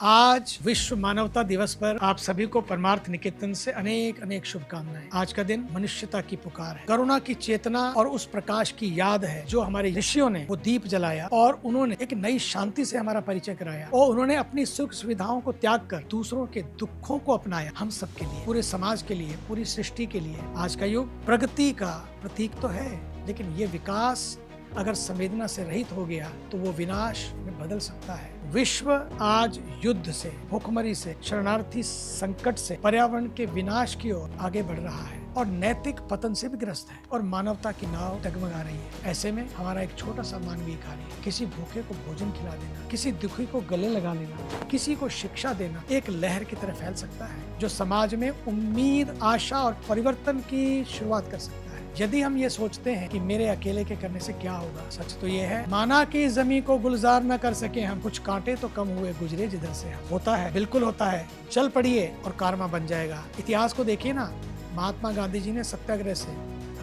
आज विश्व मानवता दिवस पर आप सभी को परमार्थ निकेतन से अनेक अनेक शुभकामनाएं। आज का दिन मनुष्यता की पुकार है, करुणा की चेतना और उस प्रकाश की याद है जो हमारे ऋषियों ने वो दीप जलाया और उन्होंने एक नई शांति से हमारा परिचय कराया और उन्होंने अपनी सुख सुविधाओं को त्याग कर दूसरों के दुखों को अपनाया। हम सबके लिए, पूरे समाज के लिए, पूरी सृष्टि के लिए आज का युग प्रगति का प्रतीक तो है, लेकिन ये विकास अगर संवेदना से रहित हो गया तो वो विनाश में बदल सकता है। विश्व आज युद्ध से, भूखमरी से, शरणार्थी संकट से, पर्यावरण के विनाश की ओर आगे बढ़ रहा है और नैतिक पतन से भी ग्रस्त है और मानवता की नाव डगमगा रही है। ऐसे में हमारा एक छोटा सा मानवीय कार्य, किसी भूखे को भोजन खिला देना, किसी दुखी को गले लगा लेना, किसी को शिक्षा देना एक लहर की तरह फैल सकता है जो समाज में उम्मीद, आशा और परिवर्तन की शुरुआत कर सकता है। यदि हम ये सोचते हैं कि मेरे अकेले के करने से क्या होगा, सच तो ये है, माना कि ज़मीं को गुलजार न कर सके हम, कुछ कांटे तो कम हुए गुजरे जिधर से हम। होता है, बिल्कुल होता है। चल पड़िए और कारवा बन जाएगा। इतिहास को देखिए ना, महात्मा गांधी जी ने सत्याग्रह से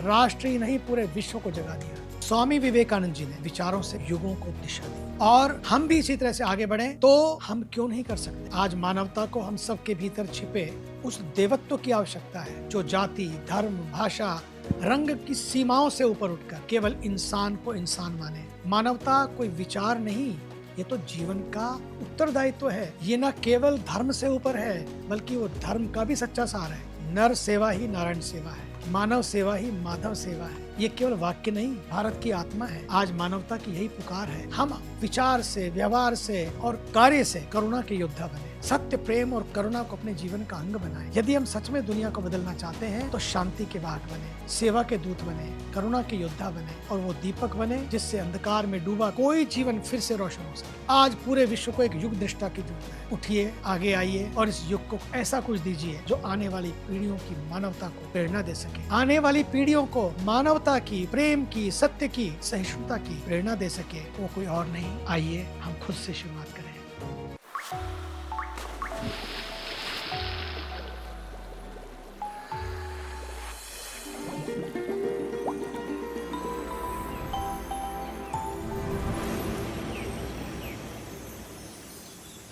राष्ट्र ही नहीं पूरे विश्व को जगा दिया। स्वामी विवेकानंद जी ने विचारों से युगों को दिशा दी और हम भी इसी तरह से आगे बढ़े तो हम क्यों नहीं कर सकते। आज मानवता को हम सबके भीतर छिपे उस देवत्व की आवश्यकता है जो जाति, धर्म, भाषा, रंग की सीमाओं से ऊपर उठकर केवल इंसान को इंसान माने। मानवता कोई विचार नहीं, ये तो जीवन का उत्तरदायित्व है। ये न केवल धर्म से ऊपर है बल्कि वो धर्म का भी सच्चा सार है। नर सेवा ही नारायण सेवा है, मानव सेवा ही माधव सेवा है। ये केवल वाक्य नहीं, भारत की आत्मा है। आज मानवता की यही पुकार है, हम विचार से, व्यवहार से और कार्य से करुणा के योद्धा बने, सत्य, प्रेम और करुणा को अपने जीवन का अंग बनाएं। यदि हम सच में दुनिया को बदलना चाहते हैं तो शांति के वाहक बने, सेवा के दूत बने, करुणा के योद्धा बने और वो दीपक बने जिससे अंधकार में डूबा कोई जीवन फिर से रोशन हो सके। आज पूरे विश्व को एक युग निष्ठा की जरूरत है। उठिए, आगे आइए और इस युग को ऐसा कुछ दीजिए जो आने वाली पीढ़ियों की मानवता को प्रेरणा दे सके, आने वाली पीढ़ियों को मानवता की, प्रेम की, सत्य की, सहिष्णुता की प्रेरणा दे सके। वो कोई और नहीं, आइए हम खुद से शुरुआत